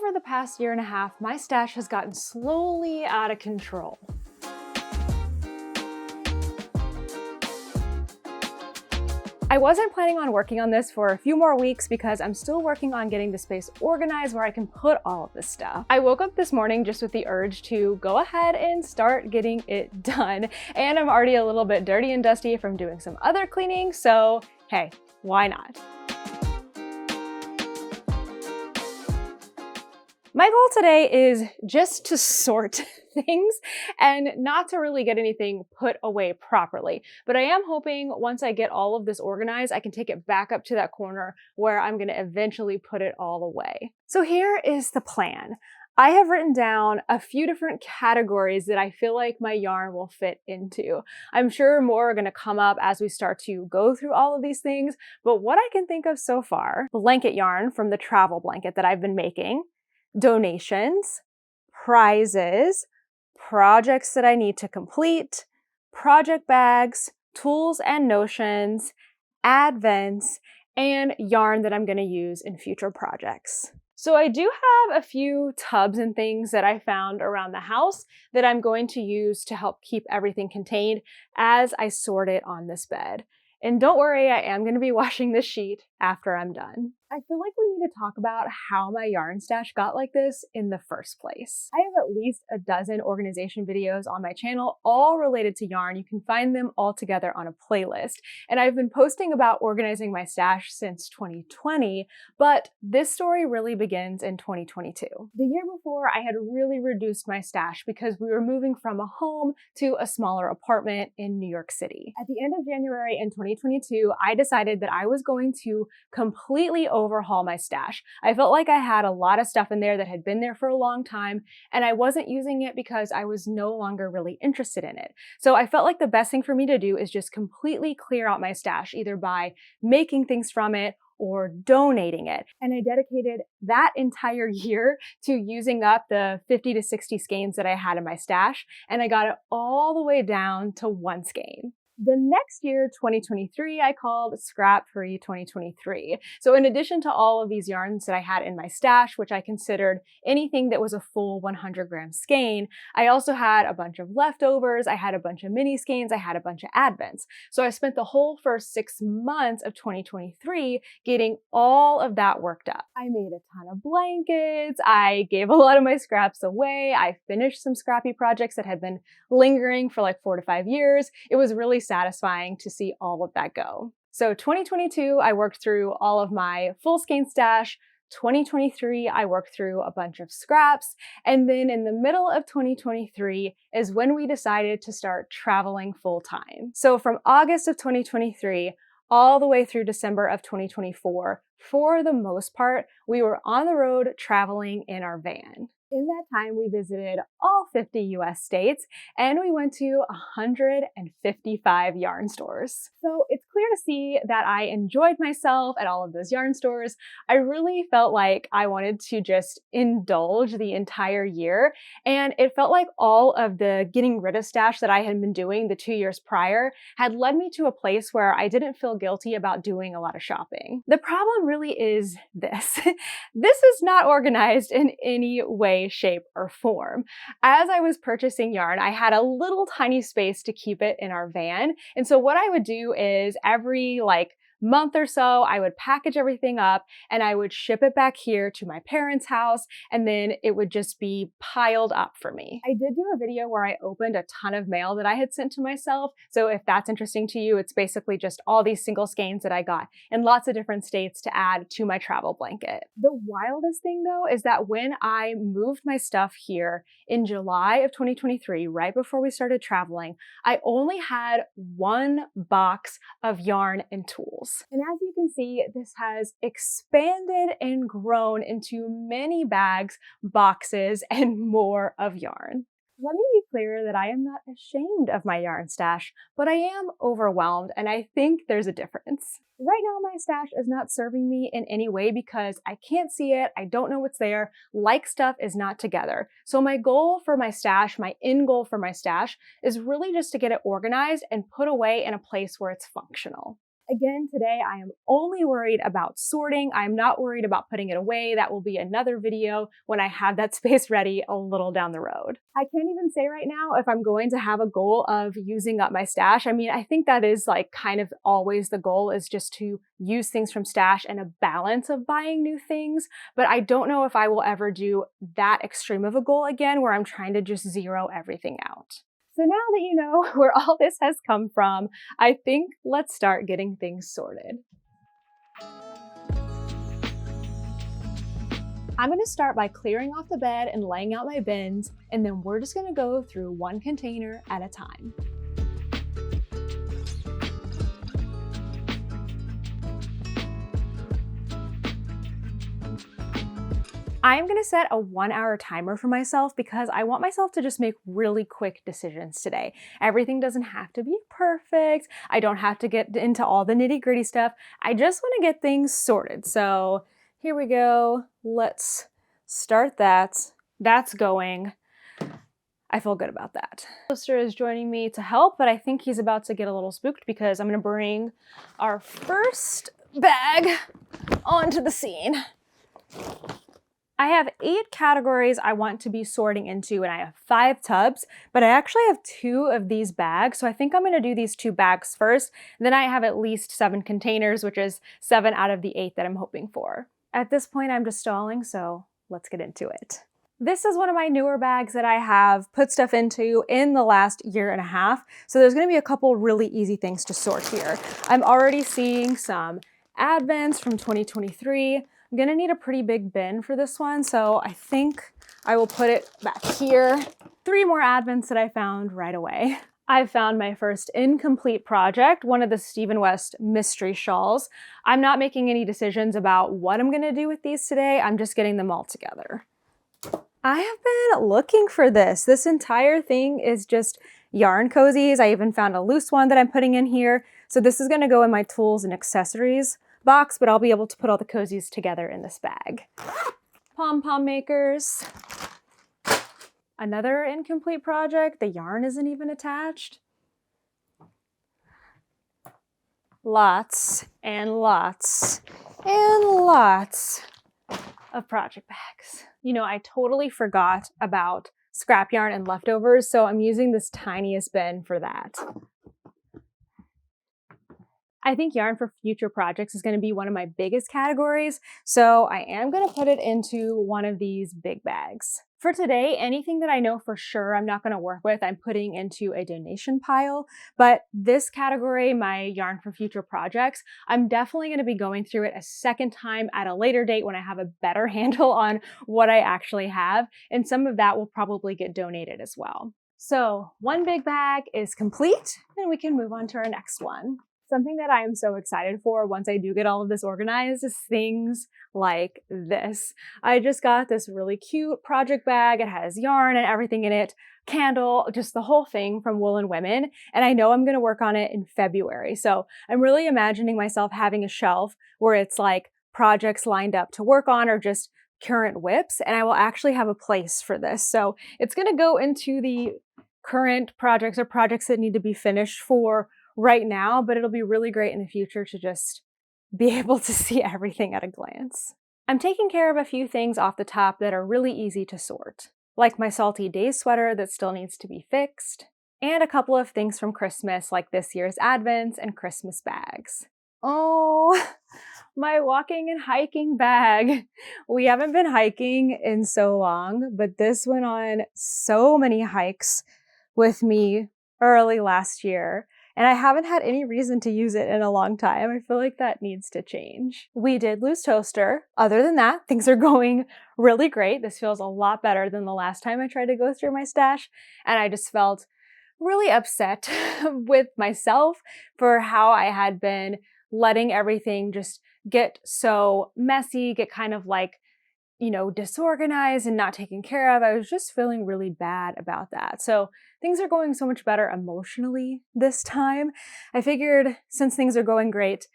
over the past year and a half, my stash has gotten slowly out of control. I wasn't planning on working on this for a few more weeks because I'm still working on getting the space organized where I can put all of this stuff. I woke up this morning just with the urge to go ahead and start getting it done. And I'm already a little bit dirty and dusty from doing some other cleaning, so hey, why not? My goal today is just to sort things and not to really get anything put away properly. But I am hoping once I get all of this organized, I can take it back up to that corner where I'm going to eventually put it all away. So here is the plan. I have written down a few different categories that I feel like my yarn will fit into. I'm sure more are going to come up as we start to go through all of these things, but what I can think of so far: blanket yarn from the travel blanket that I've been making, donations, prizes, projects that I need to complete, project bags, tools and notions, advents, and yarn that I'm going to use in future projects. So I do have a few tubs and things that I found around the house that I'm going to use to help keep everything contained as I sort it on this bed. And don't worry, I am going to be washing this sheet after I'm done. I feel like we need to talk about how my yarn stash got like this in the first place. I have at least a dozen organization videos on my channel, all related to yarn. You can find them all together on a playlist. And I've been posting about organizing my stash since 2020, but this story really begins in 2022. The year before, I had really reduced my stash because we were moving from a home to a smaller apartment in New York City. At the end of January in 2022, I decided that I was going to completely overhaul my stash. I felt like I had a lot of stuff in there that had been there for a long time, and I wasn't using it because I was no longer really interested in it. So I felt like the best thing for me to do is just completely clear out my stash, either by making things from it or donating it. And I dedicated that entire year to using up the 50 to 60 skeins that I had in my stash, and I got it all the way down to 1 skein. The next year, 2023, I called Scrap Free 2023. So in addition to all of these yarns that I had in my stash, which I considered anything that was a full 100-gram skein, I also had a bunch of leftovers, I had a bunch of mini skeins, I had a bunch of advents. So I spent the whole first 6 months of 2023 getting all of that worked up. I made a ton of blankets, I gave a lot of my scraps away, I finished some scrappy projects that had been lingering for like 4 to 5 years. It was really satisfying to see all of that go. So 2022, I worked through all of my full skein stash. 2023, I worked through a bunch of scraps. And then in the middle of 2023 is when we decided to start traveling full time. So from August of 2023 all the way through December of 2024, for the most part, we were on the road traveling in our van. In that time, we visited all 50 US states and we went to 155 yarn stores. So it's clear to see that I enjoyed myself at all of those yarn stores. I really felt like I wanted to just indulge the entire year, and it felt like all of the getting rid of stash that I had been doing the 2 years prior had led me to a place where I didn't feel guilty about doing a lot of shopping. The problem really is this. This is not organized in any way, shape, or form. As I was purchasing yarn, I had a little tiny space to keep it in our van. And so what I would do is every month or so, I would package everything up and I would ship it back here to my parents' house, and then it would just be piled up for me. I did do a video where I opened a ton of mail that I had sent to myself. So if that's interesting to you, it's basically just all these single skeins that I got in lots of different states to add to my travel blanket. The wildest thing though is that when I moved my stuff here in July of 2023, right before we started traveling, I only had 1 box of yarn and tools. And as you can see, this has expanded and grown into many bags, boxes, and more of yarn. Let me be clear that I am not ashamed of my yarn stash, but I am overwhelmed, and I think there's a difference. Right now, my stash is not serving me in any way because I can't see it, I don't know what's there, like stuff is not together. So my goal for my stash, my end goal for my stash, is really just to get it organized and put away in a place where it's functional. Again, today I am only worried about sorting. I'm not worried about putting it away. That will be another video when I have that space ready a little down the road. I can't even say right now if I'm going to have a goal of using up my stash. I mean, I think that is like kind of always the goal, is just to use things from stash and a balance of buying new things. But I don't know if I will ever do that extreme of a goal again where I'm trying to just zero everything out. So now that you know where all this has come from, I think let's start getting things sorted. I'm going to start by clearing off the bed and laying out my bins, and then we're just going to go through one container at a time. I am going to set a 1-hour timer for myself because I want myself to just make really quick decisions today. Everything doesn't have to be perfect. I don't have to get into all the nitty-gritty stuff. I just want to get things sorted. So here we go. Let's start that. That's going. I feel good about that. Toaster is joining me to help, but I think he's about to get a little spooked because I'm going to bring our first bag onto the scene. I have 8 categories I want to be sorting into, and I have 5 tubs, but I actually have 2 of these bags. So I think I'm going to do these 2 bags first. Then I have at least 7 containers, which is 7 out of the 8 that I'm hoping for. At this point, I'm just stalling, so let's get into it. This is one of my newer bags that I have put stuff into in the last 1.5 years. So there's going to be a couple really easy things to sort here. I'm already seeing some Advents from 2023. I'm gonna need a pretty big bin for this one, so I think I will put it back here. 3 more Advents that I found right away. I found my first incomplete project, one of the Stephen West mystery shawls. I'm not making any decisions about what I'm gonna do with these today. I'm just getting them all together. I have been looking for this. This entire thing is just yarn cozies. I even found a loose one that I'm putting in here. So this is gonna go in my tools and accessories box, but I'll be able to put all the cozies together in this bag. Pom-pom makers. Another incomplete project. The yarn isn't even attached. Lots and lots and lots of project bags. You know, I totally forgot about scrap yarn and leftovers, so I'm using this tiniest bin for that. I think yarn for future projects is going to be one of my biggest categories, so I am going to put it into one of these big bags. For today, anything that I know for sure I'm not going to work with, I'm putting into a donation pile, but this category, my yarn for future projects, I'm definitely going to be going through it a second time at a later date when I have a better handle on what I actually have, and some of that will probably get donated as well. So one big bag is complete, and we can move on to our next one. Something that I am so excited for once I do get all of this organized is things like this. I just got this really cute project bag. It has yarn and everything in it, candle, just the whole thing from Wool & Women. And I know I'm going to work on it in February. So I'm really imagining myself having a shelf where it's like projects lined up to work on or just current whips. And I will actually have a place for this. So it's going to go into the current projects or projects that need to be finished for right now, but it'll be really great in the future to just be able to see everything at a glance. I'm taking care of a few things off the top that are really easy to sort, like my Salty Days sweater that still needs to be fixed, and a couple of things from Christmas like this year's Advents and Christmas bags. Oh, my walking and hiking bag. We haven't been hiking in so long, but this went on so many hikes with me early last year. And I haven't had any reason to use it in a long time. I feel like that needs to change. We did lose Toaster. Other than that, things are going really great. This feels a lot better than the last time I tried to go through my stash. And I just felt really upset with myself for how I had been letting everything just get so messy, get kind of like, you know, disorganized and not taken care of. I was just feeling really bad about that. So things are going so much better emotionally this time. I figured since things are going great,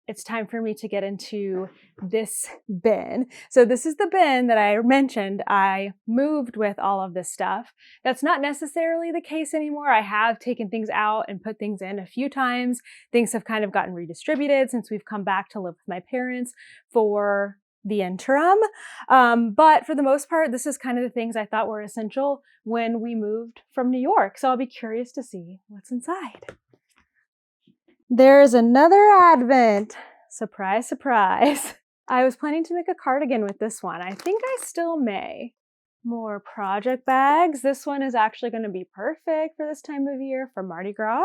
it's time for me to get into this bin. So this is the bin that I mentioned I moved with all of this stuff. That's not necessarily the case anymore. I have taken things out and put things in a few times. Things have kind of gotten redistributed since we've come back to live with my parents for the interim. But for the most part, this is kind of the things I thought were essential when we moved from New York. So I'll be curious to see what's inside. There's another advent. Surprise, surprise. I was planning to make a cardigan with this one. I think I still may. More project bags. This one is actually going to be perfect for this time of year for Mardi Gras.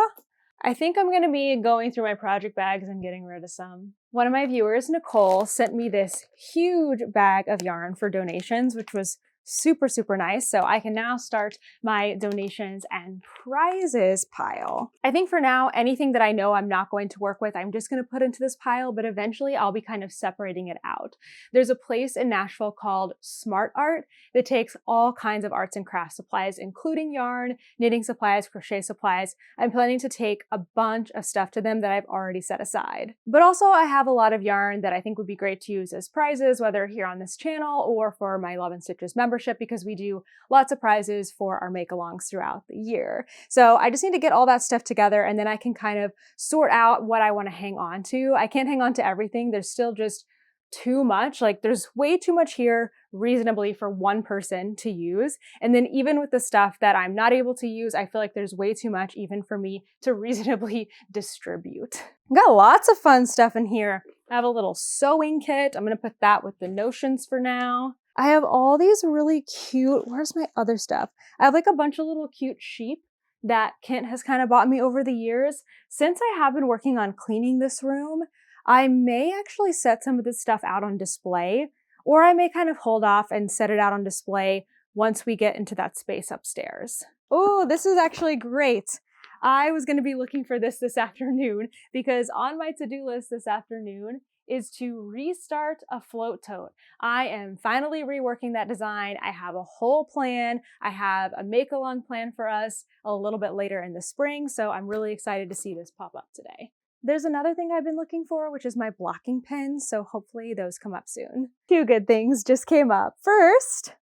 I think I'm going to be going through my project bags and getting rid of some. One of my viewers, Nicole, sent me this huge bag of yarn for donations, which was super, super nice. So I can now start my donations and prizes pile. I think for now, anything that I know I'm not going to work with, I'm just going to put into this pile, but eventually I'll be kind of separating it out. There's a place in Nashville called Smart Art that takes all kinds of arts and crafts supplies, including yarn, knitting supplies, crochet supplies. I'm planning to take a bunch of stuff to them that I've already set aside. But also I have a lot of yarn that I think would be great to use as prizes, whether here on this channel or for my Love and Stitches membership, because we do lots of prizes for our make-alongs throughout the year. So I just need to get all that stuff together, and then I can kind of sort out what I want to hang on to. I can't hang on to everything. There's still just too much. Like, there's way too much here reasonably for one person to use. And then even with the stuff that I'm not able to use, I feel like there's way too much even for me to reasonably distribute. I've got lots of fun stuff in here. I have a little sewing kit. I'm going to put that with the notions for now. I have all these really cute, where's my other stuff? I have like a bunch of little cute sheep that Kent has kind of bought me over the years. Since I have been working on cleaning this room, I may actually set some of this stuff out on display, or I may kind of hold off and set it out on display once we get into that space upstairs. Oh, this is actually great. I was going to be looking for this afternoon because on my to-do list this afternoon is to restart a float tote. I am finally reworking that design. I have a whole plan. I have a make-along plan for us a little bit later in the spring, so I'm really excited to see this pop up today. There's another thing I've been looking for, which is my blocking pens, so hopefully those come up soon. Two good things just came up. First,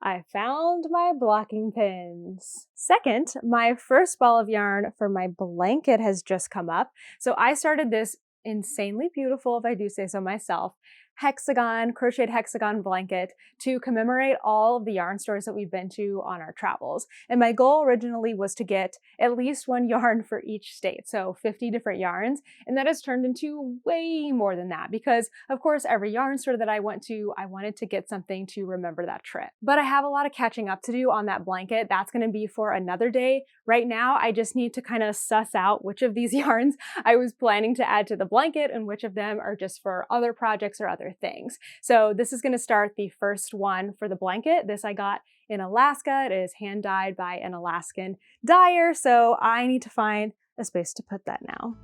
I found my blocking pins. Second, my first ball of yarn for my blanket has just come up. So I started this insanely beautiful, if I do say so myself, crocheted hexagon blanket to commemorate all of the yarn stores that we've been to on our travels. And my goal originally was to get at least one yarn for each state, so 50 different yarns, and that has turned into way more than that because, of course, every yarn store that I went to, I wanted to get something to remember that trip. But I have a lot of catching up to do on that blanket. That's going to be for another day. Right now, I just need to kind of suss out which of these yarns I was planning to add to the blanket and which of them are just for other projects or other things. So this is going to start the first one for the blanket. This I got in Alaska. It is hand dyed by an Alaskan dyer, so I need to find a space to put that now.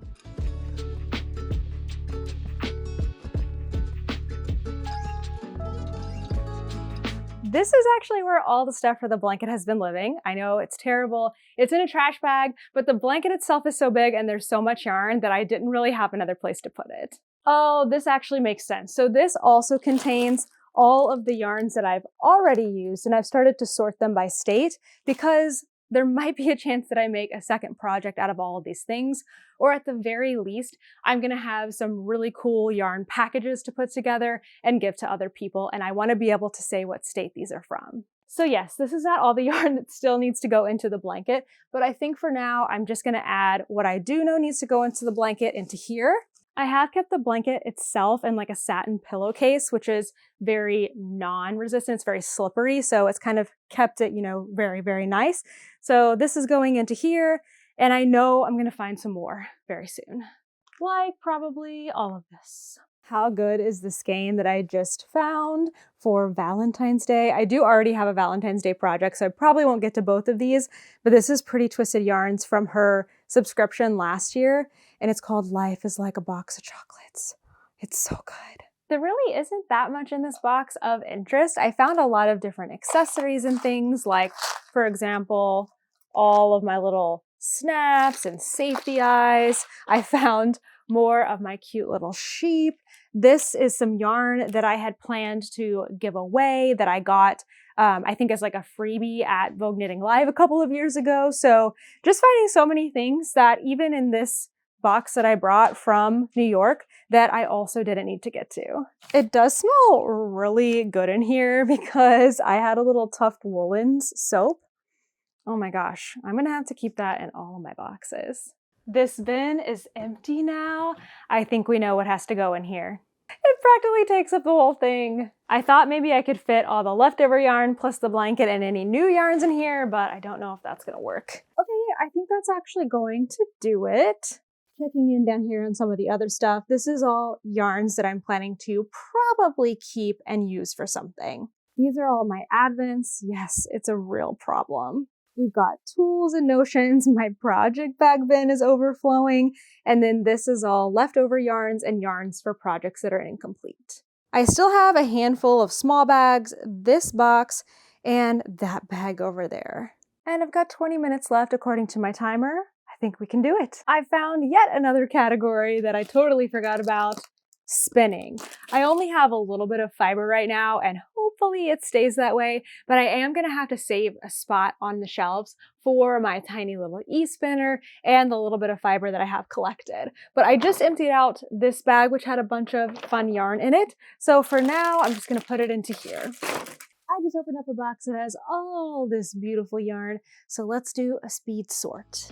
This is actually where all the stuff for the blanket has been living. I know it's terrible. It's in a trash bag, but the blanket itself is so big and there's so much yarn that I didn't really have another place to put it. Oh, this actually makes sense. So this also contains all of the yarns that I've already used, and I've started to sort them by state because there might be a chance that I make a second project out of all of these things, or at the very least, I'm gonna have some really cool yarn packages to put together and give to other people, and I wanna be able to say what state these are from. So yes, this is not all the yarn that still needs to go into the blanket, but I think for now, I'm just gonna add what I do know needs to go into the blanket into here. I have kept the blanket itself in like a satin pillowcase, which is very non-resistant. It's very slippery, so it's kind of kept it, very, very nice. So this is going into here, and I know I'm gonna find some more very soon. Like probably all of this. How good is the skein that I just found for Valentine's Day? I do already have a Valentine's Day project, so I probably won't get to both of these, but this is Pretty Twisted Yarns from her subscription last year, and it's called Life is Like a Box of Chocolates. It's so good. There really isn't that much in this box of interest. I found a lot of different accessories and things, like, for example, all of my little snaps and safety eyes. I found more of my cute little sheep. This is some yarn that I had planned to give away that I got, I think as like a freebie at Vogue Knitting Live a couple of years ago. So just finding so many things that even in this box that I brought from New York that I also didn't need to get to. It does smell really good in here because I had a little Tuft Woolens soap. Oh my gosh, I'm gonna have to keep that in all of my boxes. This bin is empty now. I think we know what has to go in here. It practically takes up the whole thing. I thought maybe I could fit all the leftover yarn plus the blanket and any new yarns in here, but I don't know if that's gonna work. Okay, I think that's actually going to do it. Checking in down here on some of the other stuff. This is all yarns that I'm planning to probably keep and use for something. These are all my Advents. Yes, it's a real problem. We've got tools and notions. My project bag bin is overflowing. And then this is all leftover yarns and yarns for projects that are incomplete. I still have a handful of small bags, this box, and that bag over there. And I've got 20 minutes left according to my timer. I think we can do it. I found yet another category that I totally forgot about. Spinning. I only have a little bit of fiber right now and hopefully it stays that way, but I am gonna have to save a spot on the shelves for my tiny little e-spinner and the little bit of fiber that I have collected. But I just emptied out this bag, which had a bunch of fun yarn in it. So for now, I'm just gonna put it into here. I just opened up a box that has all this beautiful yarn. So let's do a speed sort.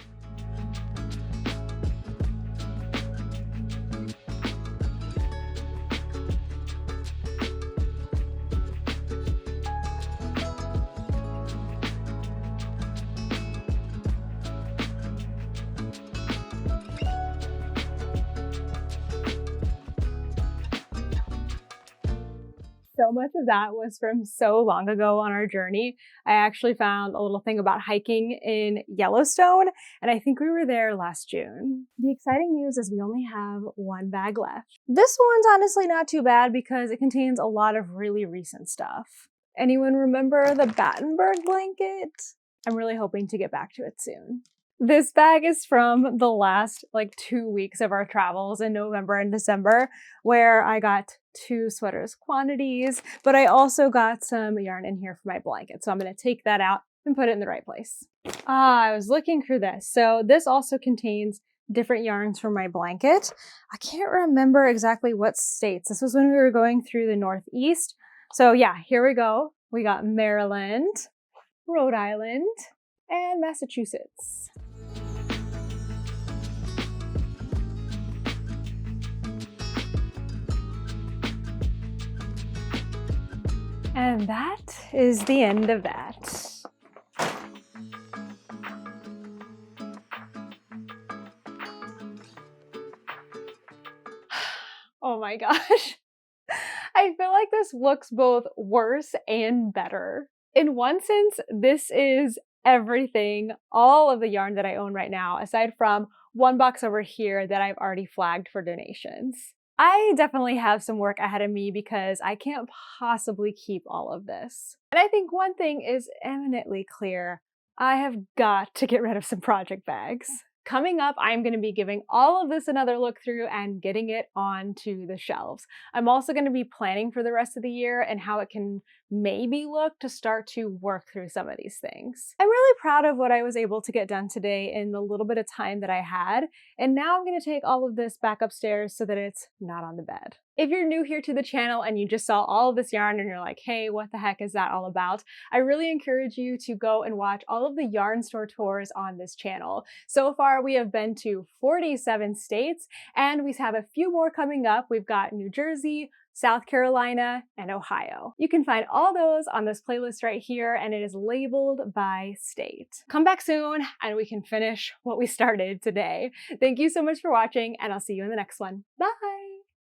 So much of that was from so long ago on our journey. I actually found a little thing about hiking in Yellowstone, and I think we were there last June. The exciting news is we only have one bag left. This one's honestly not too bad because it contains a lot of really recent stuff. Anyone remember the Battenberg blanket? I'm really hoping to get back to it soon. This bag is from the last 2 weeks of our travels in November and December, where I got 2 sweaters quantities, but I also got some yarn in here for my blanket. So I'm going to take that out and put it in the right place. I was looking for this. So this also contains different yarns for my blanket. I can't remember exactly what states. This was when we were going through the Northeast. So yeah, here we go. We got Maryland, Rhode Island, and Massachusetts. And that is the end of that. Oh my gosh. I feel like this looks both worse and better. In one sense, this is everything, all of the yarn that I own right now, aside from one box over here that I've already flagged for donations. I definitely have some work ahead of me because I can't possibly keep all of this. And I think one thing is eminently clear. I have got to get rid of some project bags. Coming up, I'm going to be giving all of this another look through and getting it onto the shelves. I'm also going to be planning for the rest of the year and how it can maybe look to start to work through some of these things. I'm really proud of what I was able to get done today in the little bit of time that I had, and now I'm going to take all of this back upstairs so that it's not on the bed. If you're new here to the channel and you just saw all of this yarn and you're like, hey, what the heck is that all about? I really encourage you to go and watch all of the yarn store tours on this channel. So far, we have been to 47 states and we have a few more coming up. We've got New Jersey, South Carolina, and Ohio. You can find all those on this playlist right here, and it is labeled by state. Come back soon and we can finish what we started today. Thank you so much for watching, and I'll see you in the next one. Bye!